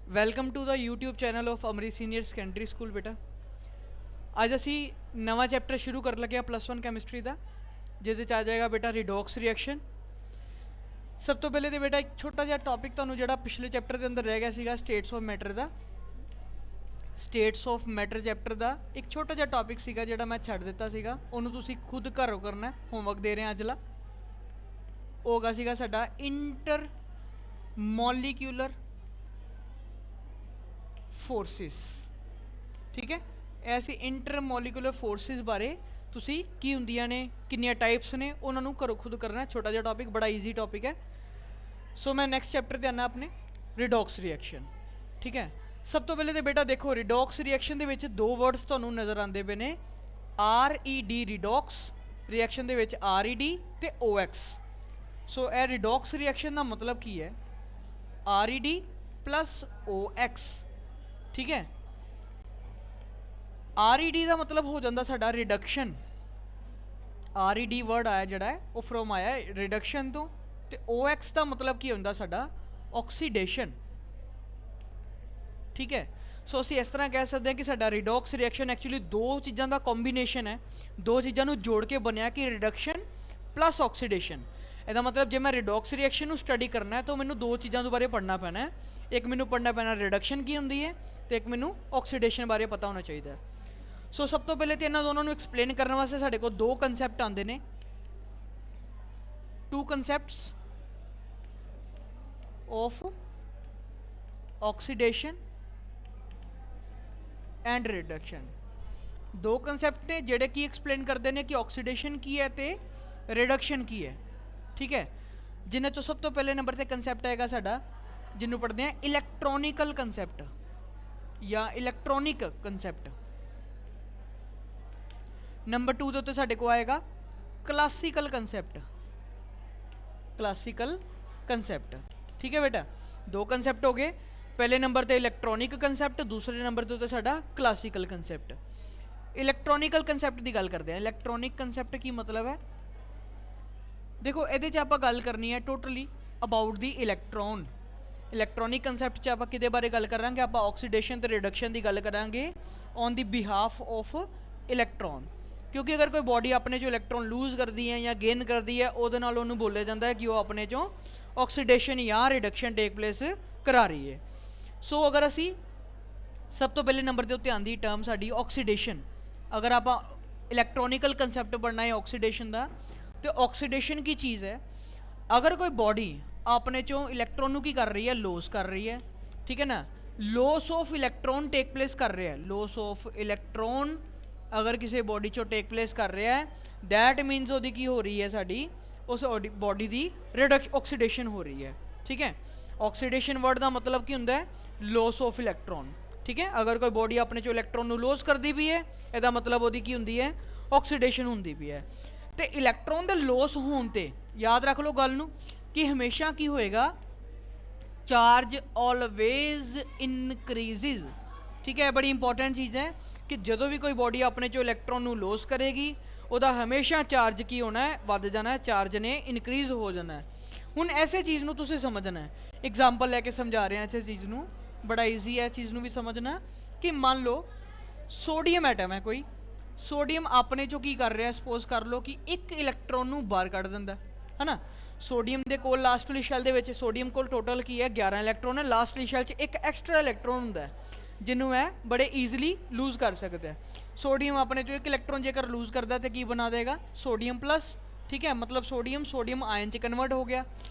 Welcome to the YouTube channel of Amri senior secondary school. ਬੇਟਾ ਅੱਜ ਅਸੀਂ ਨਵਾਂ ਚੈਪਟਰ ਸ਼ੁਰੂ ਕਰਨ ਲੱਗੇ ਹਾਂ +1 ਕੈਮਿਸਟਰੀ ਦਾ, ਜਿਹਦੇ 'ਚ ਆ ਜਾਏਗਾ ਬੇਟਾ ਰਿਡੋਕਸ ਰਿਐਕਸ਼ਨ। ਸਭ ਤੋਂ ਪਹਿਲੇ ਤੇ ਬੇਟਾ ਇੱਕ ਛੋਟਾ ਜਿਹਾ ਟੌਪਿਕ ਤੁਹਾਨੂੰ ਜਿਹੜਾ ਪਿਛਲੇ ਚੈਪਟਰ ਦੇ ਅੰਦਰ ਰਹਿ ਗਿਆ ਸੀਗਾ, ਸਟੇਟਸ ਆਫ ਮੈਟਰ ਦਾ। ਸਟੇਟਸ ਆਫ ਮੈਟਰ ਚੈਪਟਰ ਦਾ ਇੱਕ ਛੋਟਾ ਜਿਹਾ ਟੌਪਿਕ ਸੀਗਾ ਜਿਹੜਾ ਮੈਂ ਛੱਡ ਦਿੱਤਾ ਸੀਗਾ, ਉਹਨੂੰ ਤੁਸੀਂ ਖੁਦ ਘਰੋਂ ਕਰਨਾ, ਹੋਮਵਰਕ ਦੇ ਰਹੇ ਹਾਂ ਅਜਲਾ। ਉਹ ਹੋਗਾ ਸੀਗਾ ਸਾਡਾ ਇੰਟਰ ਮੋਲੀਕਿਊਲਰ ਫੋਰਸਿਸ। ਠੀਕ ਹੈ, ਐਸੀ ਇੰਟਰ ਮੋਲੀਕੂਲਰ ਫੋਰਸਿਸ ਬਾਰੇ ਤੁਸੀਂ ਕੀ ਹੁੰਦੀਆਂ ਨੇ, ਕਿੰਨੀਆਂ ਟਾਈਪਸ ਨੇ, ਉਹਨਾਂ ਨੂੰ ਘਰੋਂ ਖੁਦ ਕਰਨਾ। ਛੋਟਾ ਜਿਹਾ ਟੌਪਿਕ, ਬੜਾ ਈਜ਼ੀ ਟੌਪਿਕ ਹੈ। ਸੋ ਮੈਂ ਨੈਕਸਟ ਚੈਪਟਰ ਤੇ ਆਉਣਾ ਆਪਣੇ ਰਿਡੋਕਸ ਰਿਐਕਸ਼ਨ। ਠੀਕ ਹੈ, ਸਭ ਤੋਂ ਪਹਿਲੇ ਤਾਂ ਬੇਟਾ ਦੇਖੋ, ਰਿਡੋਕਸ ਰਿਐਕਸ਼ਨ ਦੇ ਵਿੱਚ ਦੋ ਵਰਡਸ ਤੁਹਾਨੂੰ ਨਜ਼ਰ ਆਉਂਦੇ ਪਏ ਨੇ, RED ਰਿਡੋਕਸ ਰਿਐਕਸ਼ਨ ਦੇ ਵਿੱਚ RED ਤੇ OX। ਸੋ ਇਹ ਰਿਡੋਕਸ ਰਿਐਕਸ਼ਨ ਦਾ ਮਤਲਬ ਕੀ ਹੈ, RED ਪਲੱਸ OX। ਠੀਕ ਹੈ, RED ਦਾ ਮਤਲਬ ਹੋ ਜਾਂਦਾ ਸਾਡਾ ਰਿਡਕਸ਼ਨ। RED ਵਰਡ ਆਇਆ ਜਿਹੜਾ ਹੈ ਉਹ ਫਰੋਮ ਆਇਆ ਰਿਡਕਸ਼ਨ ਤੋਂ, ਤੇ OX ਦਾ ਮਤਲਬ ਕੀ ਹੁੰਦਾ ਸਾਡਾ, ਆਕਸੀਡੇਸ਼ਨ। ਠੀਕ ਹੈ, ਸੋ ਅਸੀਂ ਇਸ ਤਰ੍ਹਾਂ ਕਹਿ ਸਕਦੇ ਹਾਂ ਕਿ ਸਾਡਾ ਰਿਡੋਕਸ ਰਿਐਕਸ਼ਨ ਐਕਚੁਅਲੀ ਦੋ ਚੀਜ਼ਾਂ ਦਾ ਕੰਬੀਨੇਸ਼ਨ ਹੈ, ਦੋ ਚੀਜ਼ਾਂ ਨੂੰ ਜੋੜ ਕੇ ਬਣਿਆ ਕਿ ਰਿਡਕਸ਼ਨ ਪਲੱਸ ਆਕਸੀਡੇਸ਼ਨ। ਇਹਦਾ ਮਤਲਬ ਜੇ ਮੈਂ ਰਿਡੋਕਸ ਰਿਐਕਸ਼ਨ ਨੂੰ ਸਟੱਡੀ ਕਰਨਾ ਹੈ ਤਾਂ ਮੈਨੂੰ ਦੋ ਚੀਜ਼ਾਂ ਦੇ ਬਾਰੇ ਪੜ੍ਹਨਾ ਪੈਣਾ ਹੈ। ਇੱਕ ਮੈਨੂੰ ਪੜ੍ਹਨਾ ਪੈਣਾ ਰਿਡਕਸ਼ਨ ਕੀ ਹੁੰਦੀ ਹੈ, ਤੇ ਇੱਕ ਮੈਨੂੰ ਆਕਸੀਡੇਸ਼ਨ ਬਾਰੇ ਪਤਾ ਹੋਣਾ ਚਾਹੀਦਾ ਹੈ। ਸੋ ਸਭ ਤੋਂ ਪਹਿਲੇ ਤੇ ਇਹਨਾਂ ਦੋਨਾਂ ਨੂੰ ਐਕਸਪਲੇਨ ਕਰਨ ਵਾਸਤੇ ਸਾਡੇ ਕੋਲ ਦੋ ਕਨਸੈਪਟ ਆਉਂਦੇ ਨੇ, two concepts of oxidation and reduction. ਦੋ ਕਨਸੈਪਟ ਨੇ ਜਿਹੜੇ ਕੀ ਐਕਸਪਲੇਨ ਕਰਦੇ ਨੇ ਕਿ ਆਕਸੀਡੇਸ਼ਨ ਕੀ ਹੈ ਤੇ ਰਿਡਕਸ਼ਨ ਕੀ ਹੈ। ਠੀਕ ਹੈ, ਜਿਨ੍ਹਾਂ ਚੋਂ ਸਭ ਤੋਂ ਪਹਿਲੇ ਨੰਬਰ ਤੇ ਕਨਸੈਪਟ ਆਏਗਾ ਸਾਡਾ, ਜਿਹਨੂੰ ਪੜ੍ਹਦੇ ਆ ਇਲੈਕਟ੍ਰੋਨਿਕਲ ਕਨਸੈਪਟ ਜਾਂ ਇਲੈਕਟ੍ਰੋਨਿਕ ਕਨਸੈਪਟ। ਨੰਬਰ 2 ਦੇ ਉੱਤੇ ਸਾਡੇ ਕੋਲ ਆਏਗਾ ਕਲਾਸੀਕਲ ਕਨਸੈਪਟ। Classical concept. ਠੀਕ ਹੈ ਬੇਟਾ, ਦੋ ਕਨਸੈਪਟ ਹੋ ਗਏ। ਪਹਿਲੇ ਨੰਬਰ ਤੇ ਇਲੈਕਟ੍ਰੋਨਿਕ ਕਨਸੈਪਟ, ਦੂਸਰੇ ਨੰਬਰ ਦੇ ਉੱਤੇ ਸਾਡਾ ਕਲਾਸੀਕਲ ਕਨਸੈਪਟ। ਇਲੈਕਟ੍ਰੋਨਿਕਲ ਕਨਸੈਪਟ ਦੀ ਗੱਲ ਕਰਦੇ ਹਾਂ। ਇਲੈਕਟ੍ਰੋਨਿਕ ਕਨਸੈਪਟ ਕੀ ਮਤਲਬ ਹੈ, ਦੇਖੋ ਇਹਦੇ 'ਚ ਆਪਾਂ ਗੱਲ ਕਰਨੀ ਹੈ totally about the electron. Electronic concept 'ਚ ਆਪਾਂ ਕਿਹਦੇ ਬਾਰੇ ਗੱਲ ਕਰਾਂਗੇ, ਆਪਾਂ ਆਕਸੀਡੇਸ਼ਨ ਤੇ ਰਿਡਕਸ਼ਨ ਦੀ ਗੱਲ ਕਰਾਂਗੇ on the behalf of electron. ਕਿਉਂਕਿ ਅਗਰ ਕੋਈ ਬੋਡੀ ਆਪਣੇ 'ਚੋਂ ਇਲੈਕਟ੍ਰੋਨ ਲੂਜ਼ ਕਰਦੀ ਹੈ ਜਾਂ ਗੇਨ ਕਰਦੀ ਹੈ, ਉਹਦੇ ਨਾਲ ਉਹਨੂੰ ਬੋਲਿਆ ਜਾਂਦਾ ਹੈ ਕਿ ਉਹ ਆਪਣੇ 'ਚੋਂ ਆਕਸੀਡੇਸ਼ਨ ਜਾਂ ਰਿਡਕਸ਼ਨ ਟੇਕ ਪਲੇਸ ਕਰਾ ਰਹੀ ਹੈ। ਸੋ ਅਗਰ ਅਸੀਂ ਸਭ ਤੋਂ ਪਹਿਲੇ ਨੰਬਰ ਦੇ ਉੱਤੇ ਆਉਂਦੀ ਟਰਮ ਸਾਡੀ ਆਕਸੀਡੇਸ਼ਨ। ਅਗਰ ਆਪਾਂ ਇਲੈਕਟ੍ਰੋਨਿਕਲ ਕਨਸੈਪਟ ਪੜ੍ਹਨਾ ਹੈ ਆਕਸੀਡੇਸ਼ਨ ਦਾ, ਤੇ ਆਕਸੀਡੇਸ਼ਨ ਕੀ ਚੀਜ਼ ਹੈ, ਅਗਰ ਕੋਈ ਬੋਡੀ ਆਪਣੇ ਚੋਂ ਇਲੈਕਟ੍ਰੋਨ ਨੂੰ ਕੀ ਕਰ ਰਹੀ ਹੈ, ਲੋਸ ਕਰ ਰਹੀ ਹੈ। ਠੀਕ ਹੈ ਨਾ, loss of electron take place ਕਰ ਰਿਹਾ ਹੈ। ਲੋਸ ਆਫ ਇਲੈਕਟ੍ਰੋਨ ਅਗਰ ਕਿਸੇ ਬੋਡੀ ਚੋਂ ਟੇਕ ਪਲੇਸ ਕਰ ਰਿਹਾ ਹੈ, ਦੈਟ ਮੀਨਸ ਉਹਦੀ ਕੀ ਹੋ ਰਹੀ ਹੈ, ਸਾਡੀ ਉਸ ਬੋਡੀ ਦੀ ਆਕਸੀਡੇਸ਼ਨ ਹੋ ਰਹੀ ਹੈ। ਠੀਕ ਹੈ, ਆਕਸੀਡੇਸ਼ਨ ਵਰਡ ਦਾ ਮਤਲਬ ਕੀ ਹੁੰਦਾ ਹੈ, ਲੋਸ ਆਫ ਇਲੈਕਟ੍ਰੋਨ। ਠੀਕ ਹੈ, ਅਗਰ ਕੋਈ ਬੋਡੀ ਆਪਣੇ ਚੋਂ ਇਲੈਕਟ੍ਰੋਨ ਨੂੰ ਲੋਸ ਕਰਦੀ ਵੀ ਹੈ, ਇਹਦਾ ਮਤਲਬ ਉਹਦੀ ਕੀ ਹੁੰਦੀ ਹੈ, ਆਕਸੀਡੇਸ਼ਨ ਹੁੰਦੀ ਵੀ ਹੈ। ਤੇ ਇਲੈਕਟ੍ਰੋਨ ਦੇ ਲੋਸ ਹੋਣ ਤੇ ਯਾਦ ਰੱਖ ਲਓ ਗੱਲ ਨੂੰ ਕਿ ਹਮੇਸ਼ਾ ਕੀ ਹੋਏਗਾ, ਚਾਰਜ ਆਲਵੇਜ਼ ਇਨਕਰੀਜ਼ਿਜ਼। ਠੀਕ ਹੈ, ਬੜੀ ਇੰਪੋਰਟੈਂਟ ਚੀਜ਼ ਹੈ ਕਿ ਜਦੋਂ ਵੀ ਕੋਈ ਬੋਡੀ ਆਪਣੇ ਚੋਂ ਇਲੈਕਟ੍ਰੋਨ ਨੂੰ ਲੋਸ ਕਰੇਗੀ, ਉਹਦਾ ਹਮੇਸ਼ਾ ਚਾਰਜ ਕੀ ਹੋਣਾ ਹੈ, ਵੱਧ ਜਾਣਾ ਹੈ, ਚਾਰਜ ਨੇ ਇਨਕਰੀਜ਼ ਹੋ ਜਾਣਾ ਹੈ। ਹੁਣ ਐਸੇ ਚੀਜ਼ ਨੂੰ ਤੁਸੀਂ ਸਮਝਣਾ ਹੈ, ਐਗਜ਼ਾਮਪਲ ਲੈ ਕੇ ਸਮਝਾ ਰਹੇ ਹਾਂ ਇਸੇ ਚੀਜ਼ ਨੂੰ, ਬੜਾ ਈਜ਼ੀ ਹੈ ਚੀਜ਼ ਨੂੰ ਵੀ ਸਮਝਣਾ। ਕਿ ਮੰਨ ਲਓ ਸੋਡੀਅਮ ਐਟਮ ਹੈ ਕੋਈ, ਸੋਡੀਅਮ ਆਪਣੇ ਚੋਂ ਕੀ ਕਰ ਰਿਹਾ, ਸਪੋਜ਼ ਕਰ ਲਓ ਕਿ ਇੱਕ ਇਲੈਕਟ੍ਰੋਨ ਨੂੰ ਬਾਹਰ ਕੱਢ ਦਿੰਦਾ ਹੈ ਨਾ। ਸੋਡੀਅਮ ਦੇ ਕੋਲ ਲਾਸਟ ਵਾਲੀ ਸ਼ੈਲ ਦੇ ਵਿੱਚ, ਸੋਡੀਅਮ ਕੋਲ ਟੋਟਲ ਕੀ ਹੈ, 11 ਇਲੈਕਟ੍ਰੋਨ ਹੈ। ਲਾਸਟ ਵਾਲੀ ਸ਼ੈਲ 'ਚ ਇੱਕ ਐਕਸਟਰਾ ਇਲੈਕਟ੍ਰੋਨ ਹੁੰਦਾ ਹੈ ਜਿਹਨੂੰ ਹੈ ਬੜੇ ਈਜ਼ੀਲੀ ਲੂਜ਼ ਕਰ ਸਕਦਾ ਹੈ। ਸੋਡੀਅਮ ਆਪਣੇ ਚੋਂ ਇੱਕ ਇਲੈਕਟ੍ਰੋਨ ਜੇਕਰ ਲੂਜ਼ ਕਰਦਾ ਤਾਂ ਕੀ ਬਣਾ ਦੇਗਾ, ਸੋਡੀਅਮ ਪਲੱਸ। ਠੀਕ ਹੈ, ਮਤਲਬ ਸੋਡੀਅਮ ਆਇਨ 'ਚ ਕਨਵਰਟ ਹੋ ਗਿਆ।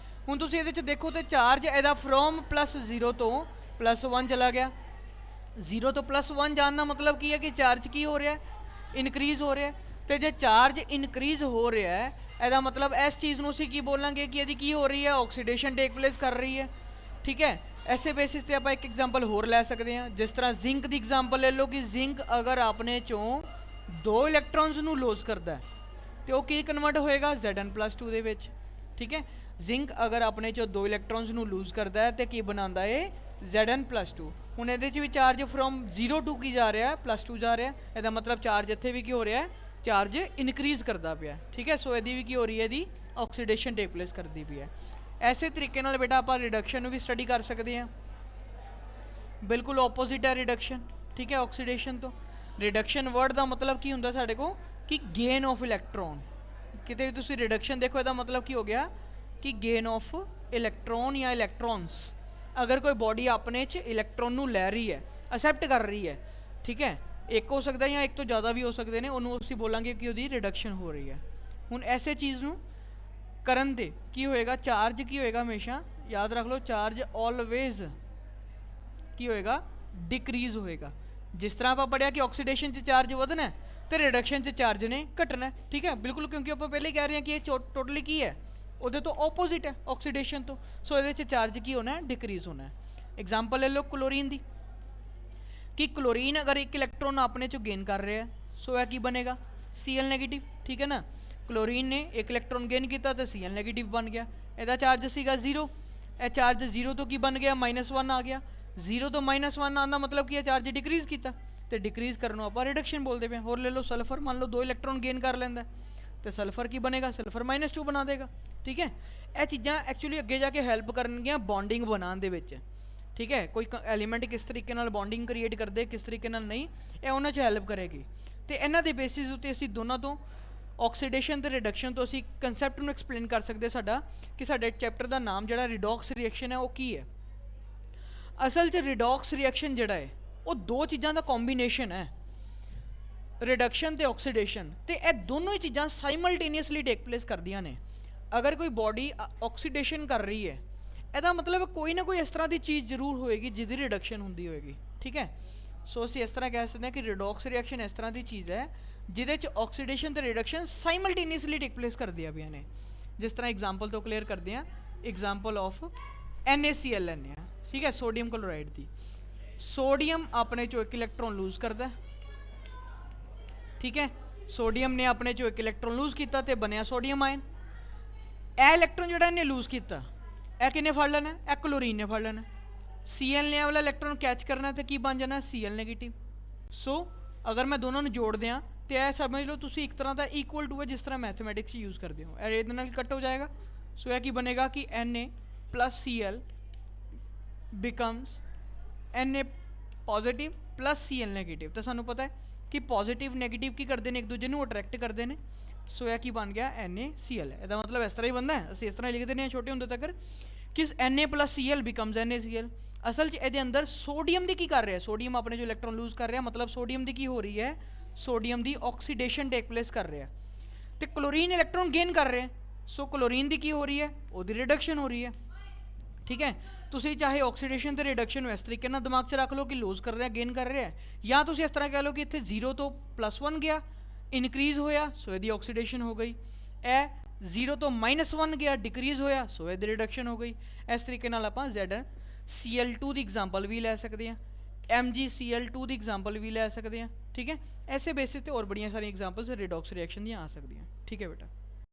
ਹੁਣ ਤੁਸੀਂ ਇਹਦੇ 'ਚ ਦੇਖੋ ਤੇ ਚਾਰਜ ਇਹਦਾ ਫਰੋਮ +0 ਤੋਂ +1 ਚਲਾ ਗਿਆ। 0 ਤੋਂ +1 ਜਾਣ ਦਾ ਮਤਲਬ ਕੀ ਹੈ ਕਿ ਚਾਰਜ ਕੀ ਹੋ ਰਿਹਾ ਹੈ, ਇਨਕਰੀਜ਼ ਹੋ ਰਿਹਾ ਹੈ। ਤੇ ਜੇ ਚਾਰਜ ਇਨਕਰੀਜ਼ ਹੋ ਰਿਹਾ ਹੈ, ਇਹਦਾ ਮਤਲਬ ਇਸ ਚੀਜ਼ ਨੂੰ ਅਸੀਂ ਕੀ ਬੋਲਾਂਗੇ ਕਿ ਇਹਦੀ ਕੀ ਹੋ ਰਹੀ ਹੈ, ਆਕਸੀਡੇਸ਼ਨ ਟੇਕ ਪਲੇਸ ਕਰ ਰਹੀ ਹੈ। ਠੀਕ ਹੈ, ਐਸੇ ਬੇਸਿਸ ਤੇ ਆਪਾਂ ਇੱਕ ਐਗਜ਼ਾਮਪਲ ਹੋਰ ਲੈ ਸਕਦੇ ਹਾਂ, ਜਿਸ ਤਰ੍ਹਾਂ ਜ਼ਿੰਕ ਦੀ ਐਗਜ਼ਾਮਪਲ ਲੈ ਲਓ ਕਿ ਜ਼ਿੰਕ ਅਗਰ ਆਪਣੇ ਚੋਂ 2 ਇਲੈਕਟ੍ਰੋਨਸ ਨੂੰ ਲੋਸ ਕਰਦਾ ਤੇ ਉਹ ਕੀ ਕਨਵਰਟ ਹੋਏਗਾ, Zn+2 ਦੇ ਵਿੱਚ। ਠੀਕ ਹੈ, ਜ਼ਿੰਕ ਅਗਰ ਆਪਣੇ ਚੋਂ 2 ਇਲੈਕਟ੍ਰੋਨਸ ਨੂੰ ਲੂਜ਼ ਕਰਦਾ ਹੈ ਤੇ ਕੀ ਬਣਾਉਂਦਾ ਹੈ, Zn+2। ਹੁਣ ਇਹਦੇ 'ਚ ਵੀ ਚਾਰਜ ਫਰੋਮ 0 to ਕੀ ਜਾ ਰਿਹਾ ਹੈ, +2 ਜਾ ਰਿਹਾ। ਇਹਦਾ ਮਤਲਬ ਚਾਰਜ ਇੱਥੇ ਵੀ ਕੀ ਹੋ ਰਿਹਾ ਹੈ, ਚਾਰਜ ਇਨਕਰੀਜ਼ ਕਰਦਾ ਪਿਆ। ਠੀਕ ਹੈ, ਸੋ ਇਹਦੀ ਵੀ ਕੀ ਹੋ ਰਹੀ ਹੈ, ਇਹਦੀ ਆਕਸੀਡੇਸ਼ਨ ਟੇਕ ਪਲੇਸ ਕਰਦੀ ਪਈ ਹੈ। ਐਸੇ ਤਰੀਕੇ ਨਾਲ ਬੇਟਾ ਆਪਾਂ ਰਿਡਕਸ਼ਨ ਨੂੰ ਵੀ ਸਟੱਡੀ ਕਰ ਸਕਦੇ ਹਾਂ। बिल्कुल ऑपोजिट है रिडक्शन, ठीक है, ऑक्सीडेशन तो। रिडक्शन वर्ड का मतलब की हुंदा साडे को कि गेन ऑफ इलैक्ट्रॉन, किते भी तुसी रिडक्शन देखो इसका मतलब की हो गया कि गेन ऑफ इलैक्ट्रॉन या इलैक्ट्रॉन्स। अगर कोई बॉडी अपने च इलैक्ट्रॉन नू लै रही है, असैप्ट कर रही है, ठीक है, एक हो सकता है या एक तो ज़्यादा भी हो सकते हैं, उन्होंने असीं बोलांगे कि उसकी रिडक्शन हो रही है। हुण ऐसे चीज़ नू करन दे की होएगा, चार्ज की होएगा हमेशा, याद रख लो, चार्ज ऑलवेज की होएगा, डिक्रीज होएगा। जिस तरह आप पढ़िया कि ऑक्सीडेशन च चार्ज वधना है तो रिडक्शन च चार्ज ने घटना है, ठीक है, बिल्कुल, क्योंकि आप पहले ही कह रहे हैं कि ये टोटली की है, वो तो ऑपोजिट है ऑक्सीडेशन तो। सो ये चार्ज की होना है, डिक्रीज होना है। एग्जाम्पल ले लो क्लोरीन की, कि क्लोरीन अगर एक इलैक्ट्रॉन अपने चो गेन कर रहा है, सो यह की बनेगा, Cl नैगेटिव, ठीक है ना। क्लोरीन ने एक इलैक्ट्रॉन गेन किया तो Cl नैगेटिव बन गया, यदा चार्ज सीगा 0, यह चार्ज 0 तो की बन गया -1 आ गया, 0 तो -1 आना मतलब कि चार्ज डिक्रीज किया, तो डिक्रीज करने आप रिडक्शन बोलते पे। होर ले लो सल्फर, मान लो 2 इलैक्ट्रॉन गेन कर लेंदा तो सल्फर की बनेगा, सल्फर -2 बना देगा, ठीक है। यह चीज़ां एक्चुअली अगे जाके हैल्प करनगियां बॉन्डिंग बनाने दे विच, ठीक है, कोई एलीमेंट किस तरीके नाल बॉन्डिंग क्रिएट करते, किस तरीके नाल नहीं, ये उन्हां च हैल्प करेगी। तो इन्हां दे बेसिस उत्ते असीं दोनों तो ऑक्सीडेशन तो रिडक्शन तो असीं कंसैप्ट नूं एक्सप्लेन कर सकते साडा कि साडे चैप्टर का नाम जिहड़ा रिडॉक्स रिएक्शन है वो की है। असल च रिडॉक्स रिएक्शन जिहड़ा है वो दो चीज़ां दा कॉम्बीनेशन है, रिडक्शन तो ऑक्सीडेशन, तो यह दोनों ही चीज़ां साइमल्टेनियसली टेक प्लेस करदियां ने। अगर कोई बॉडी ऑक्सीडेशन कर रही है, ਇਹਦਾ मतलब कोई ना कोई इस तरह की चीज़ जरूर होएगी जिसकी रिडक्शन होंदी होएगी, ठीक है। सो असीं इस तरह कह सकते हैं कि रिडॉक्स रिएक्शन इस तरह की चीज़ है जिहदे च ऑक्सीडेशन तो रिडक्शन साइमल्टेनियसली टेक प्लेस करदियां पियां ने। जिस तरह एग्जाम्पल तो क्लीयर करते हैं, एग्जाम्पल ऑफ NaCl लैंदे आ, ठीक है, सोडियम क्लोराइड की। सोडियम अपने चो एक इलैक्ट्रॉन लूज करता है, ठीक है, सोडियम ने अपने चो एक इलैक्ट्रॉन लूज किया तो बनया सोडियम आयन। ए इलैक्ट्रॉन जो इन्हें लूज किया, यह किने फड़ लेना, यह क्लोरीन ने फड़ लेना, Cl ने वाला इलैक्ट्रॉन कैच करना तो की बन जाना, Cl नैगेटिव। सो अगर मैं दोनों जोड़ दियाँ तो यह समझ लो तुसी एक तरह का इक्वल टू है जिस तरह मैथमेटिक्स यूज़ करते हो, ये कट हो जाएगा। सो यह की बनेगा कि Na plus Cl becomes Na positive plus Cl negative. तो सानू पता है कि पॉजिटिव नैगेटिव की करते हैं, एक दूजे को अट्रैक्ट करते हैं। सो यह की बन गया NaCl है, यदा मतलब इस तरह ही बनता है, असं इस तरह लिख देने छोटे होंदे तक कि Na plus Cl becomes NaCl। असल च ये अंदर सोडियम की कर रहा है, सोडियम अपने जो इलैक्ट्रॉन लूज कर रहा है, मतलब सोडियम की हो रही है, सोडियम की ऑक्सीडेशन टेक प्लेस कर रहा है, तो क्लोरीन इलैक्ट्रॉन गेन कर रहे हैं, सो क्लोरीन की हो रही है, वो रिडक्शन हो रही है, ठीक है। तुसी चाहे ऑक्सीडेशन तो रिडक्शन इस तरीके ना दिमाग से रख लो कि लूज कर रहा है, गेन कर रहा है, या तुसी इस तरह कह लो कि इतने 0 तो +1 गया, इनक्रीज होया, सो यदि ऑक्सीडेशन हो गई। ए 0 तो -1 गया, डिक्रीज होया, सो यदि रिडक्शन हो गई। इस तरीके नाल आपां ZnCl2 की एग्जाम्पल भी लै सकते हैं, MgCl2 की एग्जाम्पल भी लै सकते हैं, ठीक है। ऐसे बेसिस पर और बड़िया सारी एग्जाम्पल्स रिडॉक्स रिएक्शन दी आ सकती हैं, ठीक है बेटा।